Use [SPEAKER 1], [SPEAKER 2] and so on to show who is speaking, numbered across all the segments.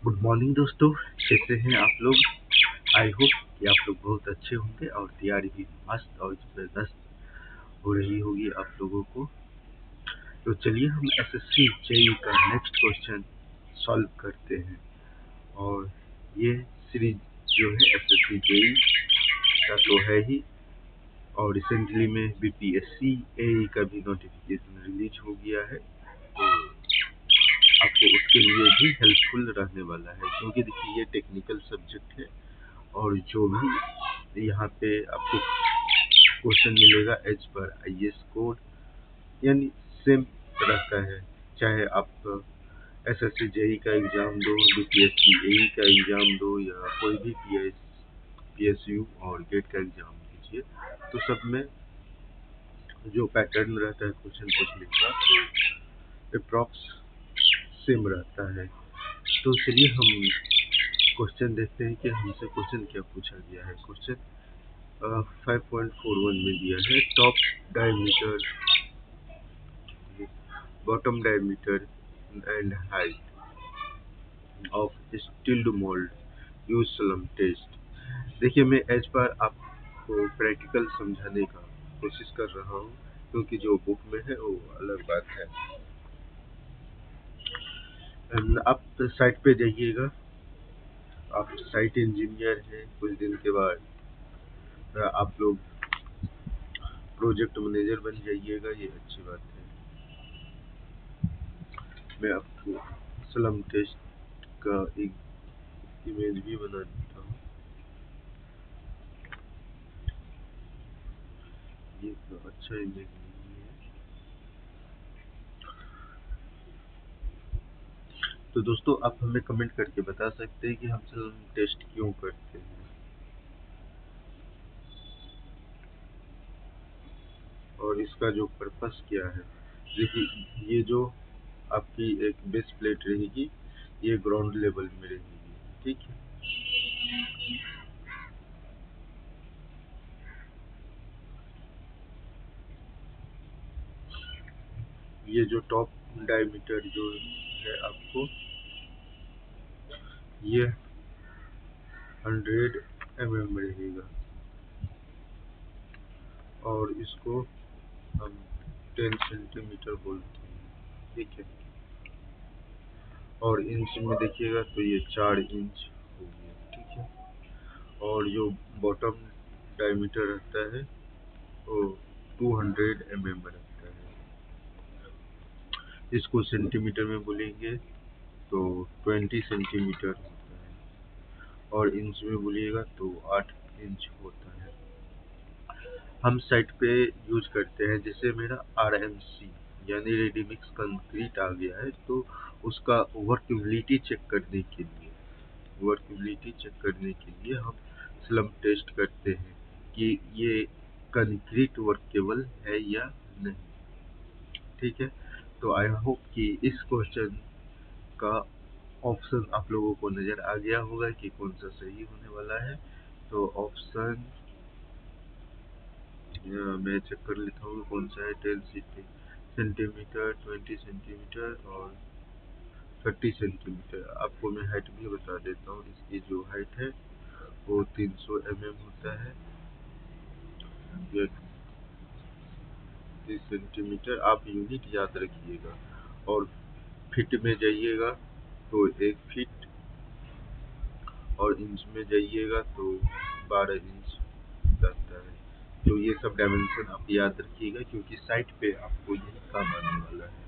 [SPEAKER 1] Good morning दोस्तों, कैसे हैं आप लोग। आई होप कि आप लोग बहुत अच्छे होंगे और तैयारी भी मस्त और ज़बरदस्त हो रही होगी आप लोगों को। तो चलिए हम एसएससी जेईई का नेक्स्ट क्वेश्चन सॉल्व करते हैं। और ये सीरीज जो है एसएससी जेईई का तो है ही, और रिसेंटली में बीपीएससी एई का भी नोटिफिकेशन रिलीज हो गया है, तो आपको उसके लिए भी हेल्पफुल रहने वाला है। क्योंकि देखिए ये टेक्निकल सब्जेक्ट है और जो भी यहाँ पे आपको क्वेश्चन मिलेगा एज पर आईएएस कोड, यानी सेम रहता है। चाहे आप एसएससी जेईई का एग्ज़ाम दो, बीपीएससी एई का एग्ज़ाम दो, या कोई भी पीएसयू और गेट का एग्ज़ाम दीजिए, तो सब में जो पैटर्न रहता है क्वेश्चन पूछने का अप्रॉक्स सेम रहता है। तो चलिए हम क्वेश्चन देखते हैं कि हमसे क्वेश्चन क्या पूछा गया है। क्वेश्चन 5.41 में दिया है top diameter, bottom diameter and height of steeled mould use slump test. देखिए मैं एज पर आपको प्रैक्टिकल समझाने का कोशिश कर रहा हूँ, क्योंकि जो बुक में है वो अलग बात है। आप साइट पे जाइएगा, आप साइट इंजीनियर हैं, कुछ दिन के बाद आप लोग प्रोजेक्ट मैनेजर बन जाइएगा, ये अच्छी बात है। मैं आपको स्लम टेस्ट का एक इमेज भी बना देता हूँ। ये तो अच्छा इमेज नहीं है। तो दोस्तों आप हमें कमेंट करके बता सकते हैं कि हम स्लम टेस्ट क्यों करते हैं, और इसका जो पर्पस क्या है। देखिए ये जो आपकी एक बेस प्लेट रहेगी, ये ग्राउंड लेवल में रहेगी, ठीक है। ये जो टॉप डायमीटर जो है आपको, ये 100 mm रहेगा, और इसको हम 10 सेंटीमीटर बोलते हैं, ठीक है। और इंच में देखिएगा तो ये 4 इंच हो गया, ठीक है। और जो बॉटम डायमीटर रहता है वो 200 mm रहता है। इसको सेंटीमीटर में बोलेंगे तो 20 सेंटीमीटर होता है, और इंच में बोलिएगा तो 8 इंच होता है। हम साइट पे यूज करते हैं, जैसे मेरा आरएमसी यानी रेडी मिक्स कंक्रीट आ गया है, तो उसका वर्केबिलिटी चेक करने के लिए हम स्लम टेस्ट करते हैं कि ये कंक्रीट वर्केबल है या नहीं, ठीक है। तो आई होप कि इस क्वेश्चन का ऑप्शन आप लोगों को नज़र आ गया होगा कि कौन सा सही होने वाला है। तो ऑप्शन मैं चेक कर लेता हूँ कौन सा है। 10 सेंटीमीटर, 20 सेंटीमीटर और 30 सेंटीमीटर। आपको मैं हाइट भी बता देता हूँ, इसकी जो हाइट है वो 300 mm होता है। ये 30 सेंटीमीटर आप यूनिट याद रखिएगा। और फीट में जाइएगा तो 1 फीट, और इंच में जाइएगा तो 12 इंच रहता है। तो ये सब डायमेंशन आप याद रखिएगा, क्योंकि साइट पे आपको यही काम आने वाला है।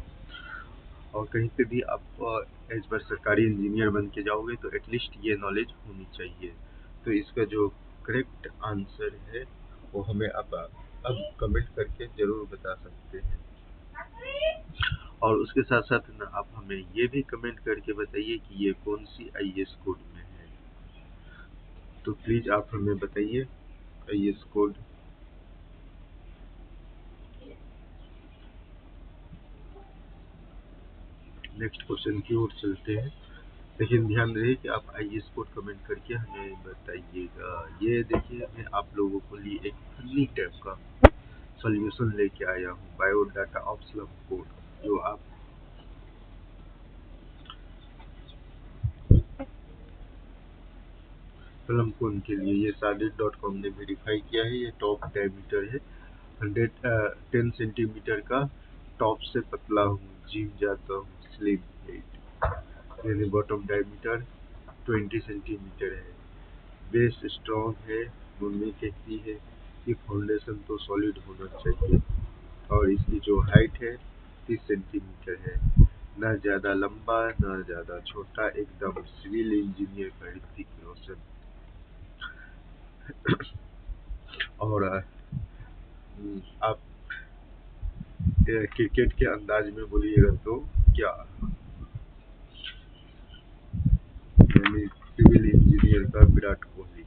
[SPEAKER 1] और कहीं पे भी आप एज पर सरकारी इंजीनियर बन के जाओगे तो एटलीस्ट ये नॉलेज होनी चाहिए। तो इसका जो करेक्ट आंसर है वो हमें आप अब कमेंट करके ज़रूर बता सकते हैं। और उसके साथ साथ ना आप हमें ये भी कमेंट करके बताइए कि ये कौन सी आईएएस कोड में है। तो प्लीज़ आप हमें बताइए आईएएस कोड। नेक्स्ट क्वेश्चन की ओर चलते हैं, लेकिन ध्यान रहे कि आप आईएएस कोड कमेंट करके हमें बताइएगा। ये देखिए मैं आप लोगों को लिए एक फनी टाइप का सॉल्यूशन लेके आया हूँ, बायोडाटा ऑफ स्लम कोड, जो आप स्लम कोन के लिए ये Sadit.com ने वेरीफाई किया है। ये टॉप डायमीटर है 10 सेंटीमीटर का, टॉप से पतला हूँ, जिम जाता हूँ, स्लिम वेट। यानी बॉटम डायमीटर 20 सेंटीमीटर है। बेस स्ट्रॉन्ग है। मम्मी कहती है कि फाउंडेशन तो सॉलिड होना चाहिए। और इसकी जो हाइट है 30 सेंटीमीटर है। ना ज़्यादा लंबा ना ज़्यादा छोटा, एकदम सिविल इंजीनियर का ऋतिक रोशन। और आप क्रिकेट के अंदाज में बोलिएगा तो क्या, यानी सिविल इंजीनियर का विराट कोहली।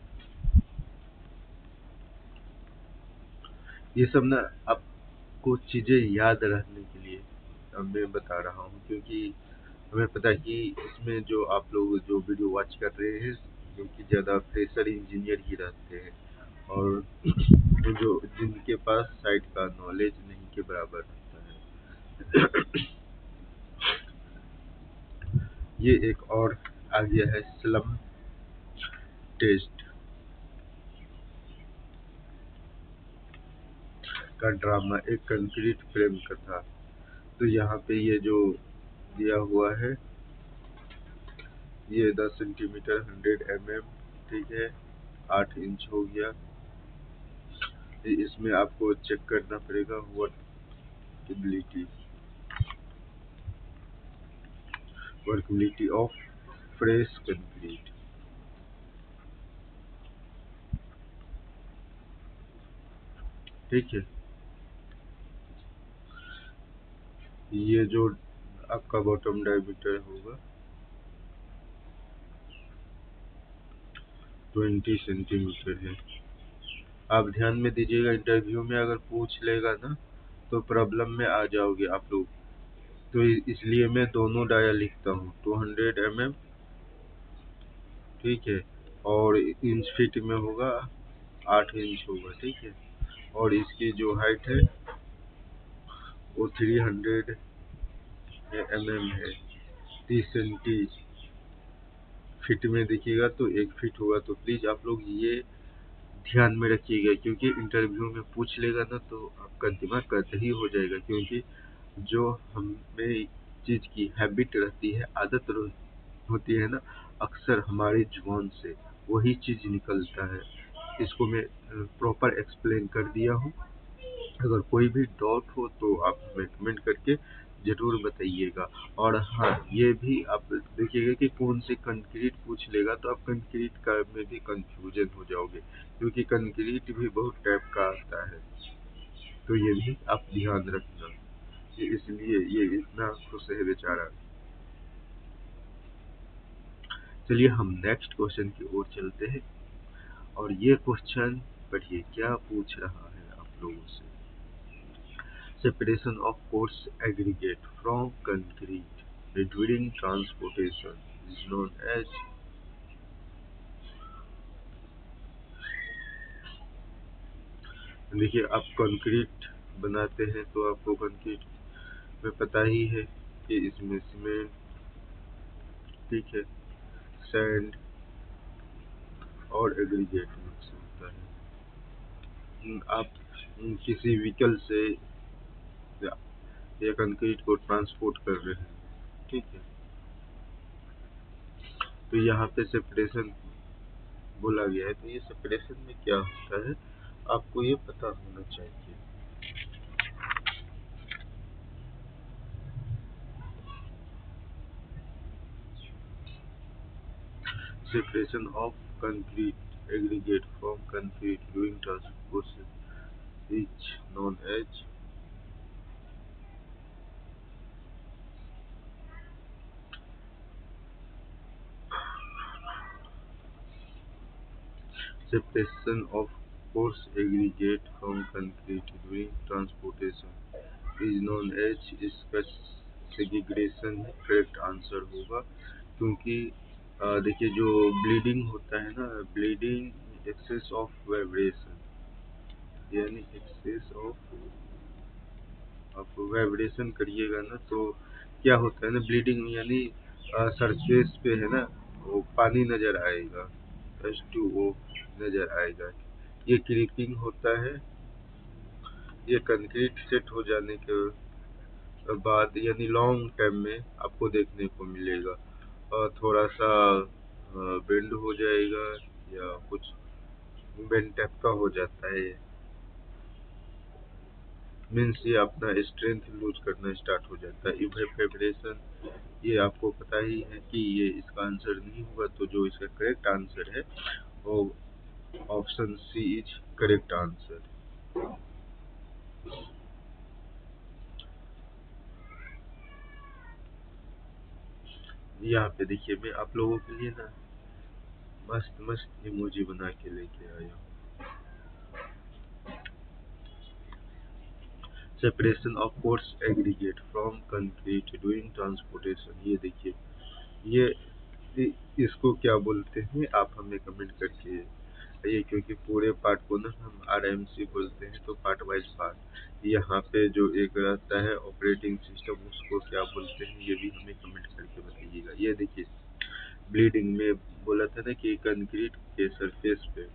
[SPEAKER 1] ये सब ना आपको चीज़ें याद रखने के लिए मैं बता रहा हूँ, क्योंकि हमें पता है कि इसमें जो आप लोग जो वीडियो वॉच कर रहे हैं, क्योंकि ज़्यादा फ्रेशर इंजीनियर ही रहते हैं, और जो जिनके पास साइट का नॉलेज नहीं के बराबर रहता है। ये एक और आ गया है स्लम टेस्ट का ड्रामा, एक कंक्रीट फ्रेम का था। तो यहाँ पे ये जो दिया हुआ है, ये 10 सेंटीमीटर 100 mm, ठीक है, 8 इंच हो गया। इसमें आपको चेक करना पड़ेगा वर्कबिलिटी ऑफ फ्रेश कंक्रीट। ठीक है, ये जो आपका बॉटम डायमीटर होगा 20 सेंटीमीटर है। आप ध्यान में दीजिएगा, इंटरव्यू में अगर पूछ लेगा ना तो प्रॉब्लम में आ जाओगे आप लोग। तो इसलिए मैं दोनों डाया लिखता हूँ, 200 mm, ठीक है, और इंच फीट में होगा 8 इंच होगा, ठीक है। और इसकी जो हाइट है वो 300 mm है। 30 सेंटी फीट में देखिएगा तो 1 फीट होगा। तो प्लीज़ आप लोग ये ध्यान में रखिएगा, क्योंकि इंटरव्यू में पूछ लेगा ना तो आपका दिमाग कतई हो जाएगा। क्योंकि जो हमें चीज़ की हैबिट रहती है, आदत होती है ना, अक्सर हमारी जुबान से वही चीज़ निकलता है। इसको मैं प्रॉपर एक्सप्लेन कर दिया हूँ। अगर कोई भी डाउट हो तो आप हमें कमेंट करके ज़रूर बताइएगा। और हाँ, ये भी आप देखिएगा कि कौन सी कंक्रीट पूछ लेगा तो आप कंक्रीट का में भी कंफ्यूजन हो जाओगे, क्योंकि कंक्रीट भी बहुत टाइप का आता है। तो ये भी आप ध्यान रखना, इसलिए ये इतना खुश है बेचारा। चलिए हम नेक्स्ट क्वेश्चन की ओर चलते हैं। और ये क्वेश्चन पढ़िए क्या पूछ रहा है आप लोगों से। Separation of coarse aggregate from concrete during transportation is known as। देखिए, आप कंक्रीट बनाते हैं तो आपको कंक्रीट में पता ही है कि इसमें सीमेंट, ठीक है, सैंड और एग्रीगेट मिक्स होता है। आप किसी व्हीकल से या कंक्रीट को ट्रांसपोर्ट कर रहे हैं, ठीक है, तो यहाँ पे सेपरेशन बोला गया है। तो ये सेपरेशन में क्या होता है आपको ये पता होना चाहिए। Separation of concrete aggregate from concrete during transportation is known as। Separation of coarse aggregate from concrete during transportation is known as। इसका सेग्रीगेशन करेक्ट आंसर होगा, क्योंकि देखिए जो ब्लीडिंग होता है ना, ब्लीडिंग एक्सेस ऑफ वाइब्रेशन, यानी एक्सेस ऑफ, आप वाइब्रेशन करिएगा ना तो क्या होता है ना, ब्लीडिंग यानी सरफेस पे है ना वो पानी नजर आएगा, H2O नजर आएगा। ये क्रीपिंग होता है, ये कंक्रीट सेट हो जाने के बाद यानी लॉन्ग टाइम में आपको देखने को मिलेगा। और थोड़ा सा बेंड हो जाएगा या कुछ बेंड टाइप का हो जाता है, मीन्स ये अपना स्ट्रेंथ लूज करना स्टार्ट हो जाता है। इवेपोरेशन, ये आपको पता ही है कि ये इसका आंसर नहीं होगा, तो जो इसका करेक्ट आंसर है वो option C is correct answer. यहाँ पे देखिए मैं आप लोगों के लिए ना मस्त मस्त इमोजी बना के लेके आया हूँ। Separation of coarse aggregate from concrete during transportation, ये देखिए इसको क्या बोलते हैं आप हमें कमेंट करके ये, क्योंकि पूरे पार्ट को ना हम RMC बोलते हैं, तो पार्ट वाइज पार्ट यहाँ पे जो एक रहता है ऑपरेटिंग सिस्टम, उसको क्या बोलते हैं ये भी हमें कमेंट करके बताइएगा। ये देखिए ब्लीडिंग में बोला था ना कि कंक्रीट के सरफेस पे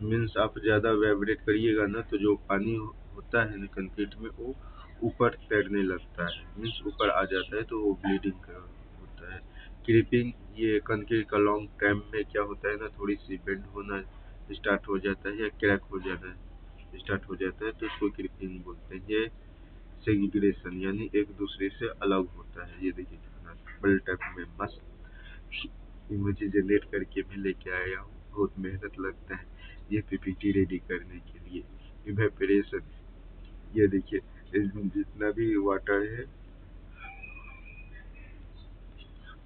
[SPEAKER 1] मीन्स आप ज़्यादा वाइब्रेट करिएगा ना तो जो पानी होता है ना कंक्रीट में वो ऊपर तैरने लगता है, मीन्स ऊपर आ जाता है, तो वो ब्लीडिंग का होता है। क्रीपिंग, ये कंक्रीट का लॉन्ग टाइम में क्या होता है ना थोड़ी सी बेंड होना स्टार्ट हो जाता है या क्रैक हो जाना स्टार्ट हो जाता है, तो उसको क्रीपिंग बोलते हैं। ये सेग्रीगेशन यानी एक दूसरे से अलग होता है। ये देखिए कितना बड़े टाइप में मस्त इमेज जनरेट करके मैं लेके आया हूँ, बहुत मेहनत लगता है ये पीपीटी रेडी करने के लिए। इवेपोरेशन, ये देखिए इसमें जितना भी वाटर है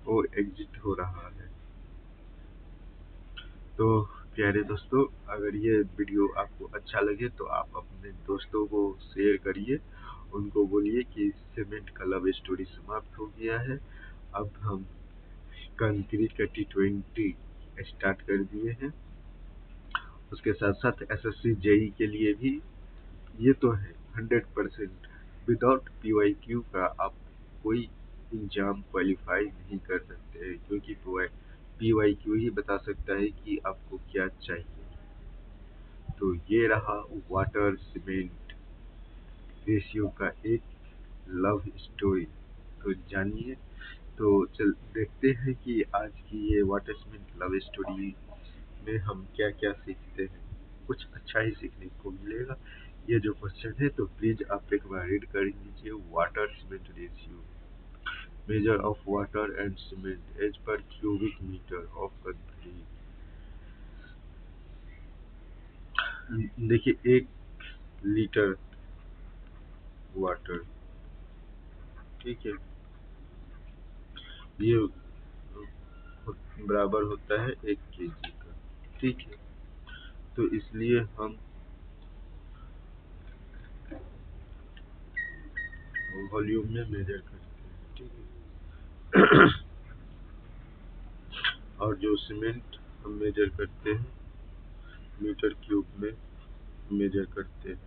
[SPEAKER 1] वो एग्जिट हो रहा है। तो प्यारे दोस्तों, अगर ये वीडियो आपको अच्छा लगे तो आप अपने दोस्तों को शेयर करिए, उनको बोलिए कि सीमेंट का लव स्टोरी समाप्त हो गया है। अब हम कंक्रीट का T20 स्टार्ट कर दिए हैं। उसके साथ साथ SSC JEE के लिए भी ये तो है 100%। विदाउट PYQ का आप कोई एग्जाम क्वालिफाई नहीं कर सकते हैं, क्योंकि PYQ ही बता सकता है कि आपको क्या चाहिए। तो ये रहा वाटर सीमेंट रेशियो का एक लव स्टोरी। तो जानिए, तो चल देखते हैं कि आज की ये वाटर सीमेंट लव स्टोरी में हम क्या क्या सीखते हैं। कुछ अच्छा ही सीखने को मिलेगा। ये जो क्वेश्चन है तो प्लीज आप एक बार रीड कर लीजिए। Water cement ratio, measure of water and cement as per cubic metre of concrete. देखिए 1 लीटर वाटर, ठीक है, ये बराबर होता है 1 kg का, ठीक है। तो इसलिए हम वॉल्यूम में मेजर करते हैं, ठीक है। और जो सीमेंट हम मेजर करते हैं मीटर क्यूब में मेजर करते हैं,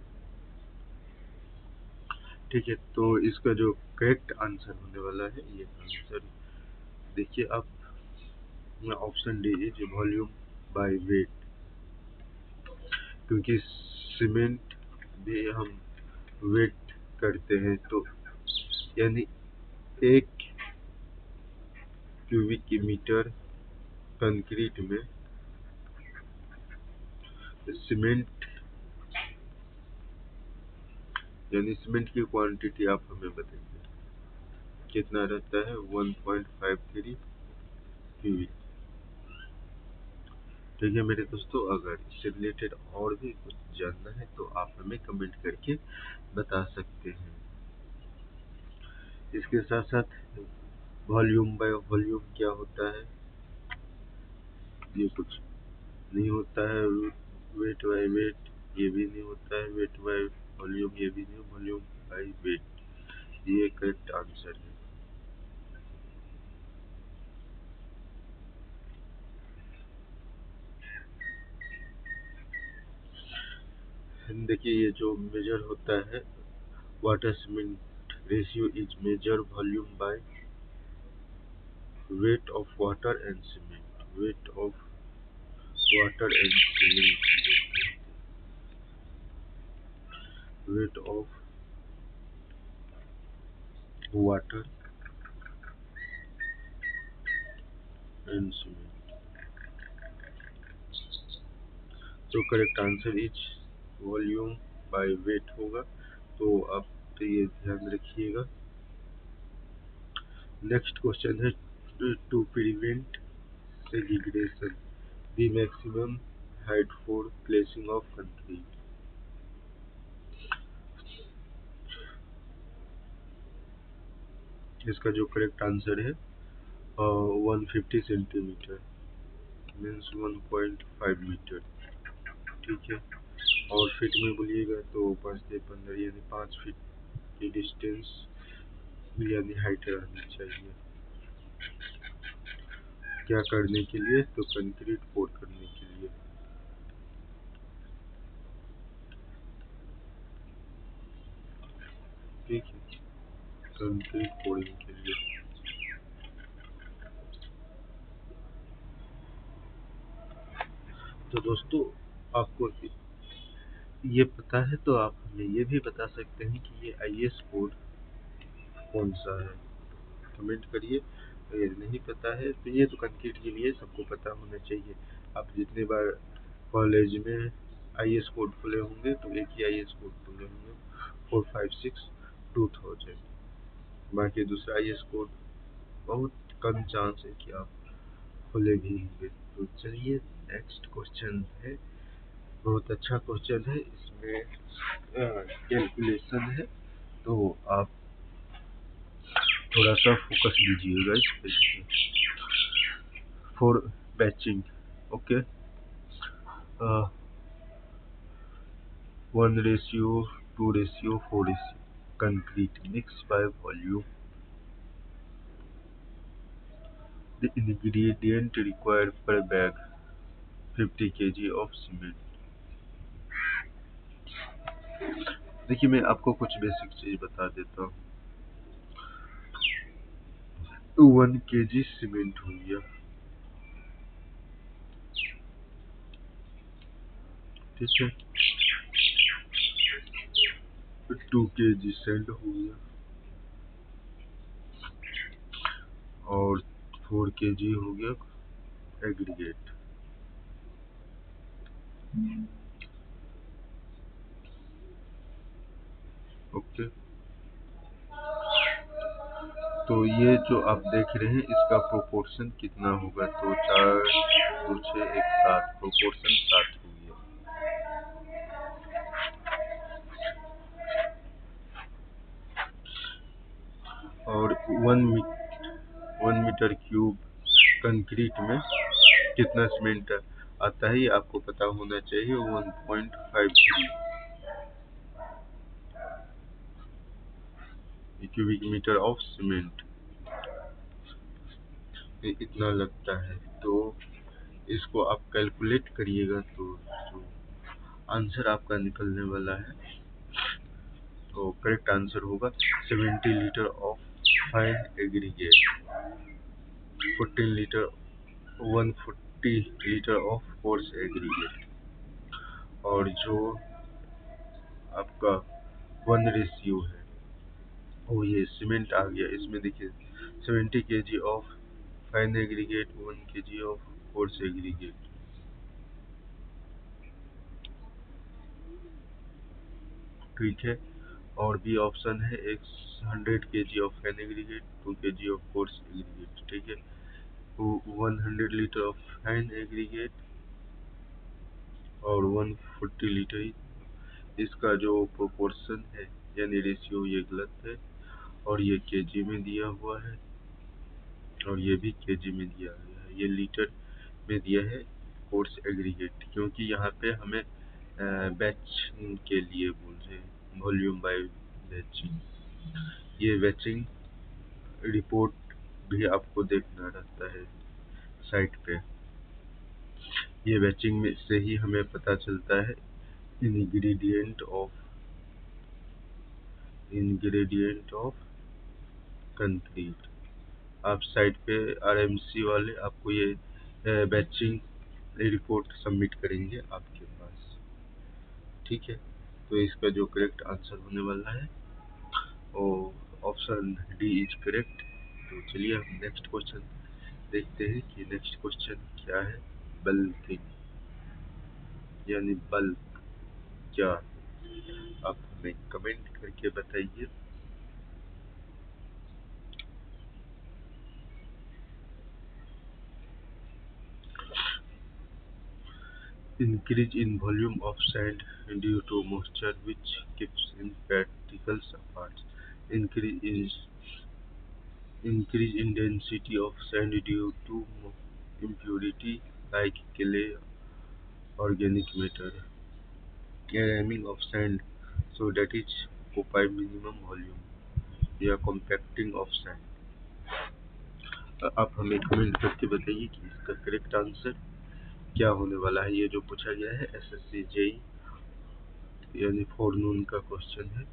[SPEAKER 1] ठीक है। तो इसका जो करेक्ट आंसर होने वाला है, ये आंसर देखिए आप, option D is volume by wait, क्योंकि सीमेंट भी हम वेट करते हैं, तो यानी 1 क्यूबिक मीटर कंक्रीट में सीमेंट, यानी सीमेंट की क्वांटिटी आप हमें बताइए कितना रहता है। 1.53 क्यूबिक, ठीक है मेरे दोस्तों। अगर इससे रिलेटेड और भी कुछ जानना है तो आप हमें कमेंट करके बता सकते हैं। इसके साथ साथ वॉल्यूम बाय वॉल्यूम क्या होता है, ये कुछ नहीं होता है। वेट बाय वेट ये भी नहीं होता है। वेट बाय वॉल्यूम ये भी नहीं, वॉल्यूम बाय वेट ये करेक्ट आंसर है। देखिए ये जो मेजर होता है water cement ratio is measure volume by weight of water and cement. Weight of water and cement. Weight of water and cement. तो correct answer is volume by weight होगा। तो आप तो ये ध्यान रखिएगा। नेक्स्ट क्वेश्चन है to prevent segregation the maximum height for placing of concrete. इसका जो करेक्ट आंसर है 150 सेंटीमीटर मीन्स 1.5 मीटर। ठीक है। और फीट में बोलिएगा तो 5 से 15 यानी 5 फीट की डिस्टेंस यानी हाइट रहनी चाहिए। क्या करने के लिए? तो कंक्रीट पोर करने के लिए। ठीक है, कंक्रीट पोरिंग के लिए। तो दोस्तों आपको ये पता है तो आप हमें ये भी बता सकते हैं कि ये आईएस कोड कौन सा है, कमेंट करिए। अगर नहीं पता है तो ये तो कंक्रीट के लिए सबको पता होना चाहिए। आप जितने बार कॉलेज में आईएस कोड खुले होंगे तो एक ही आईएस कोड खुले होंगे 456/2000। बाकी दूसरा आईएस कोड बहुत कम चांस है कि आप खुले भी होंगे। तो चलिए नेक्स्ट क्वेश्चन है, बहुत अच्छा क्वेश्चन है। इसमें कैलकुलेशन है तो आप थोड़ा सा फोकस दीजिएगा इस पे। For batching okay 1:2:4 concrete mixed by volume, the ingredient required per bag 50 kg of cement। देखिए मैं आपको कुछ बेसिक चीज बता देता हूँ। 1 kg सीमेंट हो गया, ठीक है। 2 kg सैंड हो गया और 4 kg हो गया एग्रीगेट। ओके, तो ये जो आप देख रहे हैं इसका प्रोपोर्शन कितना होगा? तो 4 2 6 1 7 प्रोपोर्शन 7 हो गया। और 1 मीटर क्यूब कंक्रीट में कितना सीमेंट आता है ये आपको पता होना चाहिए। 1.53 क्यूबिक मीटर ऑफ सीमेंट इतना लगता है। तो इसको आप कैलकुलेट करिएगा तो जो आंसर आपका निकलने वाला है तो करेक्ट आंसर होगा 70 litre of fine aggregate, 14 litre 140 litre of coarse aggregate. और जो आपका 1 रेशियो है वो ये सीमेंट आ गया। इसमें देखिए 70 kg of fine aggregate, 1 kg of coarse aggregate. ठीक है। और भी ऑप्शन है, एक 100 kg of fine aggregate, 2 kg of coarse aggregate. ठीक है, तो 100 लीटर ऑफ फाइन एग्रीगेट और 140 लीटर। इसका जो प्रोपोर्शन है यानी रेशियो ये गलत है और ये केजी में दिया हुआ है और ये भी केजी में दिया गया है। ये लीटर में दिया है कोर्स एग्रीगेट, क्योंकि यहाँ पे हमें बैच के लिए बोल रहे हैं, वॉल्यूम बाय बैचिंग। ये बैचिंग रिपोर्ट भी आपको देखना रहता है साइट पे। ये बैचिंग में से ही हमें पता चलता है इंग्रेडिएंट ऑफ कंक्रीट। आप साइट पे आरएमसी वाले आपको ये बैचिंग रिपोर्ट सबमिट करेंगे आपके पास, ठीक है। तो इसका जो करेक्ट आंसर होने वाला है वो ऑप्शन डी इज करेक्ट। तो चलिए हम नेक्स्ट क्वेश्चन देखते हैं कि नेक्स्ट क्वेश्चन क्या है। बल्किंग यानी बल्क क्या, आप हमें कमेंट करके बताइए। Increase in volume of sand due to moisture which keeps in particles apart. Increase increase in density of sand due to impurity like clay, organic matter. Ramming of sand so that it occupy minimum volume या compacting of sand। आप हमें comment करके बताइए कि इसका correct answer क्या होने वाला है। ये जो पूछा गया है एसएससी जेई यानी फोरनून का क्वेश्चन है।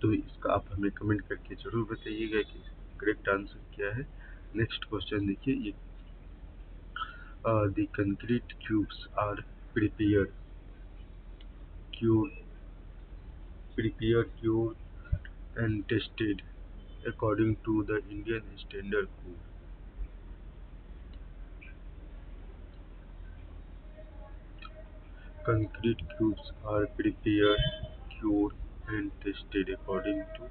[SPEAKER 1] तो इसका आप हमें कमेंट करके जरूर बताइएगा कि करेक्ट आंसर क्या है। नेक्स्ट क्वेश्चन देखिए, ये the concrete cubes are prepared cure cure and tested according to the Indian standard code. Concrete cubes are prepared cure and tested according to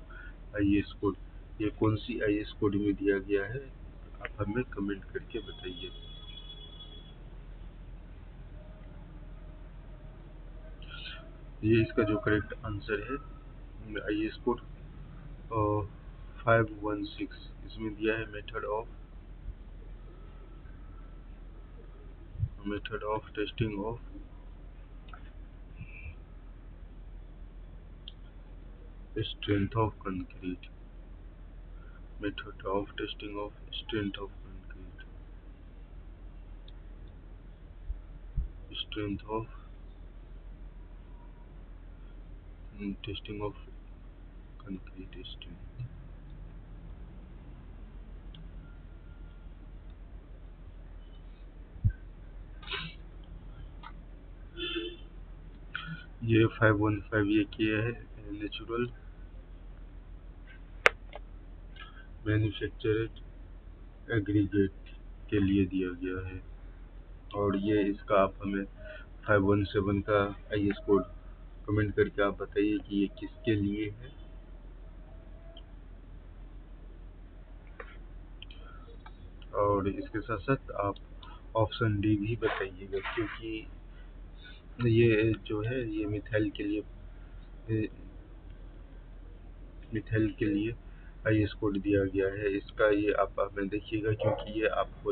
[SPEAKER 1] IS code. ये कौन सी आईएस कोड में दिया गया है, आप हमें कमेंट करके बताइए। ये इसका जो करेक्ट आंसर है आईएस कोड 516, इसमें दिया है method of testing of strength of concrete. Method of testing of strength of concrete, strength of testing of concrete strength. ये 515 ये किया है नेचुरल मैन्युफैक्चर्ड एग्रीगेट के लिए दिया गया है। और ये इसका आप हमें 517 का आईएस कोड कमेंट करके आप बताइए कि ये किसके लिए है। और इसके साथ साथ आप ऑप्शन डी भी बताइएगा, क्योंकि ये जो है ये मिथाइल के लिए आईएस कोड दिया गया है। इसका ये आप हमें देखिएगा, क्योंकि ये आपको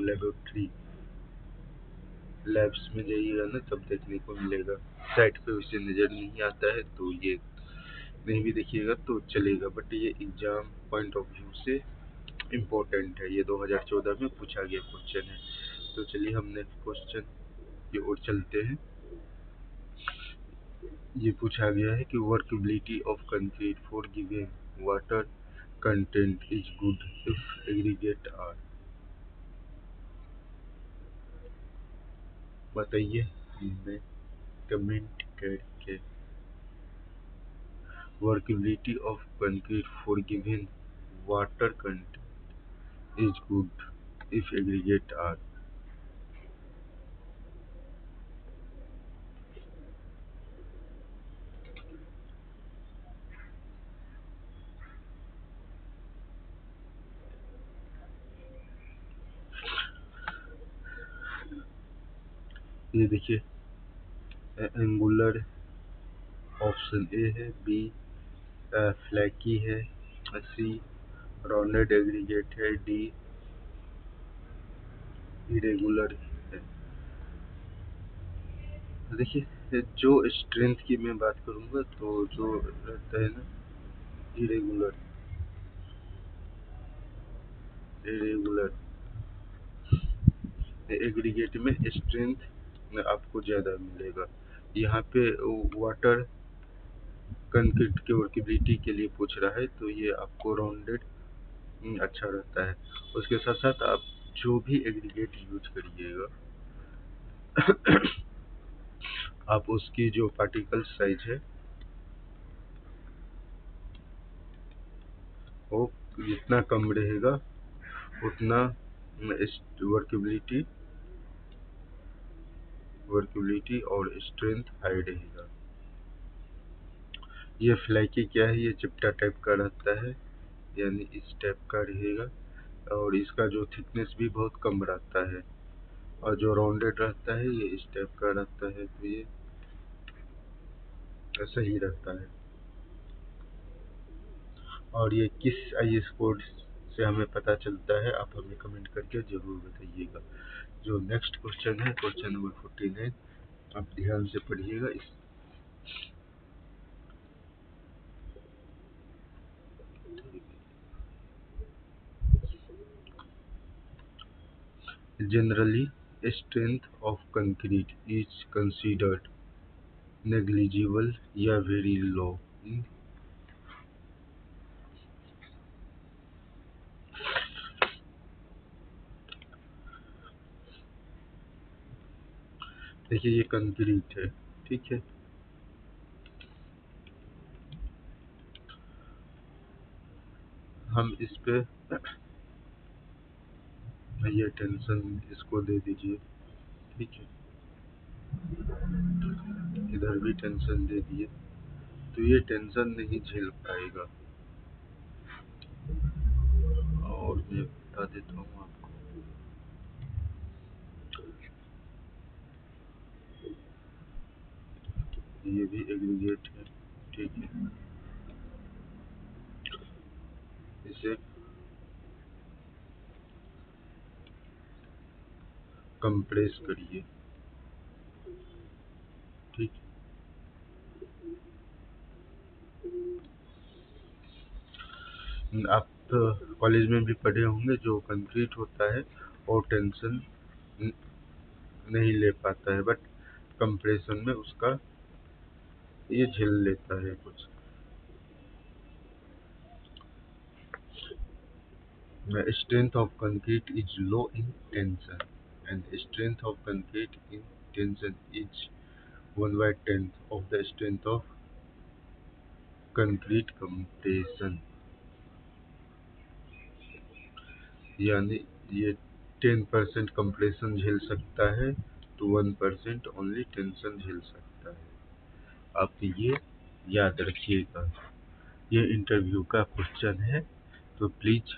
[SPEAKER 1] लैब्स में जाइएगा ना तब देखने को मिलेगा, साइट पे उसे नज़र नहीं आता है तो ये नहीं भी देखिएगा तो चलेगा। बट ये एग्जाम पॉइंट ऑफ व्यू से इम्पोर्टेंट है, ये 2014 में पूछा गया क्वेश्चन है। तो चलिए हम नेक्स्ट क्वेश्चन की ओर चलते हैं। ये पूछा गया है कि workability of concrete for given water content is good if aggregate are. बताइए हमें कमेंट करके। Workability of concrete for given water content is good if aggregate are. ये देखिए एंगुलर ऑप्शन ए है, बी फ्लैकी है, सी राउंडेड एग्रीगेट है, D irregular है। देखिए जो स्ट्रेंथ की मैं बात करूंगा तो जो रहता है ना इरेगुलर इरेगुलर एग्रीगेट में स्ट्रेंथ आपको ज़्यादा मिलेगा। यहाँ पे वाटर कंक्रीट के वर्केबिलिटी के लिए पूछ रहा है तो ये आपको राउंडेड अच्छा रहता है। उसके साथ साथ आप जो भी एग्रीगेट यूज करिएगा आप उसकी जो पार्टिकल साइज है वो जितना कम रहेगा उतना वर्केबिलिटी वर्केबिलिटी और स्ट्रेंथ हाई रहेगा। ये फ्लैकी क्या है, ये चिपटा टाइप का रहता है, यानी इस टाइप का रहेगा और इसका जो थिकनेस भी बहुत कम रहता है और जो राउंडेड रहता है ये इस टाइप का रहता है, तो ये ऐसा ही रहता है। और ये किस आईएस कोड से हमें पता चलता है आप हमें कमेंट करके जरूर बताइएगा। जो नेक्स्ट क्वेश्चन है क्वेश्चन नंबर 49, आप ध्यान से पढ़िएगा। इस generally strength of concrete is considered negligible या वेरी लो। देखिए ये कंक्रीट है, ठीक है, हम इस पे ये टेंशन इसको दे दीजिए, ठीक है, इधर भी टेंशन दे दिए तो ये टेंशन नहीं झेल पाएगा। और मैं बता देता हूँ आपको, ये भी एग्रीगेट है, ठीक है, इसे कंप्रेस करिए, ठीक। आप कॉलेज में भी पढ़े होंगे, जो कंक्रीट होता है और टेंशन नहीं ले पाता है, बट कंप्रेशन में उसका ये झेल लेता है कुछ। Strength of concrete is low in tension, and strength of concrete in tension is 1/10 of the strength of concrete compression। यानी ये 10% कंप्रेशन झेल सकता है तो 1% ओनली टेंशन झेल सकता है। आप ये याद रखिएगा, ये इंटरव्यू का क्वेश्चन है, तो प्लीज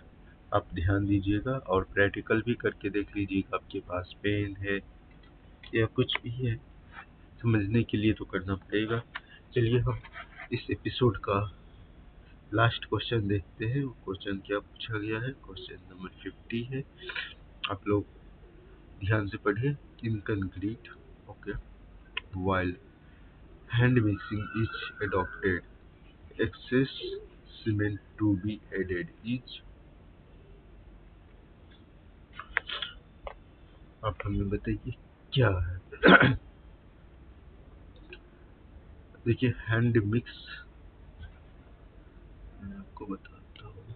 [SPEAKER 1] आप ध्यान दीजिएगा और प्रैक्टिकल भी करके देख लीजिएगा। आपके पास पेन है या कुछ भी है, समझने के लिए तो करना पड़ेगा। चलिए हम इस एपिसोड का लास्ट क्वेश्चन देखते हैं। वो क्वेश्चन क्या पूछा गया है, क्वेश्चन नंबर 50 है, आप लोग ध्यान से पढ़िए। इन concrete, okay, while hand mixing is adopted, excess cement to be added is, आप हमें बताइए क्या है। देखिए हैंड मिक्स, मैं आपको बताता हूँ,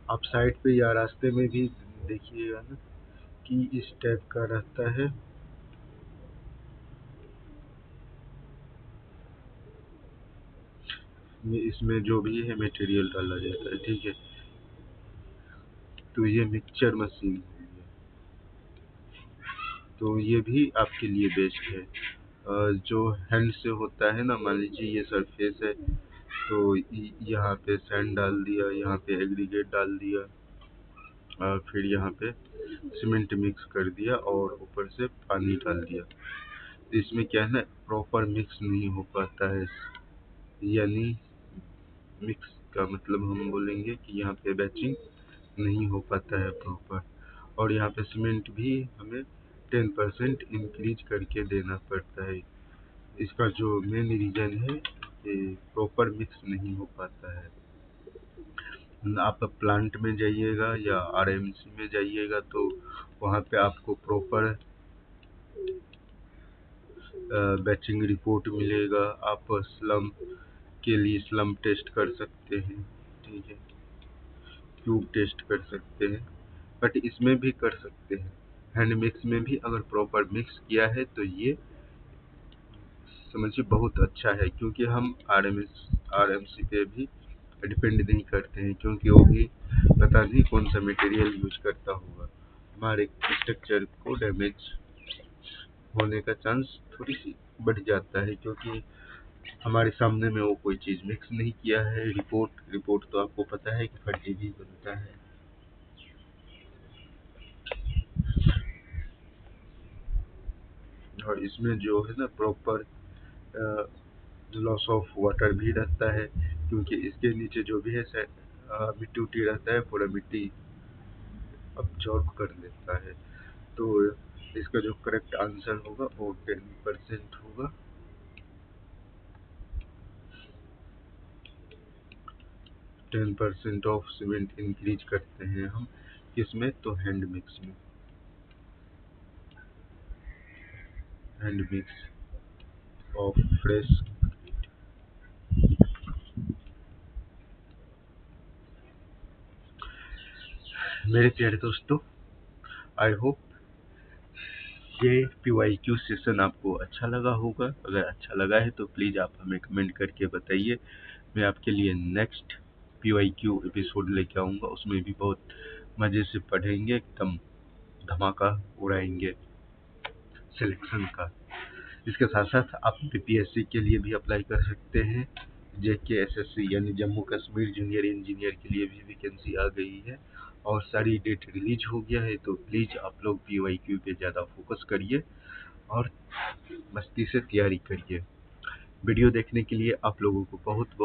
[SPEAKER 1] आप साइड पे या रास्ते में भी देखिएगा ना कि इस टाइप का रहता है। इसमें जो भी है मटेरियल डाला जाता है, ठीक है, तो ये मिक्सचर मशीन है, तो ये भी आपके लिए बेस्ट है। जो हैंड से होता है ना, मान लीजिए ये सरफेस है, तो यहाँ पे सैंड डाल दिया, यहाँ पे एग्रीगेट डाल दिया, फिर यहाँ पे सीमेंट मिक्स कर दिया और ऊपर से पानी डाल दिया, तो इसमें क्या है ना, प्रॉपर मिक्स नहीं हो पाता है। यानी मिक्स का मतलब हम बोलेंगे कि यहाँ पे बैचिंग नहीं हो पाता है प्रॉपर, और यहाँ पे सीमेंट भी हमें 10% इंक्रीज करके देना पड़ता है। इसका जो मेन रीज़न है कि प्रॉपर मिक्स नहीं हो पाता है। आप प्लांट में जाइएगा या आरएमसी में जाइएगा तो वहाँ पे आपको प्रॉपर बैचिंग रिपोर्ट मिलेगा। आप स्लम के लिए स्लम टेस्ट कर सकते हैं, ठीक है। क्यूब टेस्ट कर सकते हैं, बट इसमें भी कर सकते हैं। हैंड मिक्स में भी अगर प्रॉपर मिक्स किया है तो ये समझिए बहुत अच्छा है, क्योंकि हम आरएमसी पे भी डिपेंड नहीं करते हैं, क्योंकि वो भी पता नहीं कौन सा मटेरियल यूज करता होगा, हमारे स्ट्रक्चर को डैमेज होने का चांस थोड़ी सी बढ़ जाता है, क्योंकि हमारे सामने में वो कोई चीज़ मिक्स नहीं किया है। रिपोर्ट तो आपको पता है कि फर्जी बनता है। और इसमें जो है ना प्रॉपर लॉस ऑफ वाटर भी रहता है, क्योंकि इसके नीचे जो भी है मिट्टी उट्टी रहता है, पूरा मिट्टी अब्जॉर्ब कर लेता है। तो इसका जो करेक्ट आंसर होगा वो 10% होगा। 10% ऑफ सीमेंट इंक्रीज करते हैं हम किसमें, तो हैंड मिक्स में। Hand mix of fresh. मेरे प्यारे दोस्तों, आई होप ये PYQ सेशन आपको अच्छा लगा होगा। अगर अच्छा लगा है तो प्लीज़ आप हमें कमेंट करके बताइए। मैं आपके लिए नेक्स्ट PYQ एपिसोड लेके आऊँगा, उसमें भी बहुत मज़े से पढ़ेंगे, एकदम धमाका उड़ाएंगे सिलेक्शन का। इसके साथ साथ आप BPSC के लिए भी अप्लाई कर सकते हैं। JKSSC यानी जम्मू कश्मीर जूनियर इंजीनियर के लिए भी वैकेंसी आ गई है और सारी डेट रिलीज हो गया है। तो प्लीज़ आप लोग PYQ पे ज़्यादा फोकस करिए और मस्ती से तैयारी करिए। वीडियो देखने के लिए आप लोगों को बहुत बहुत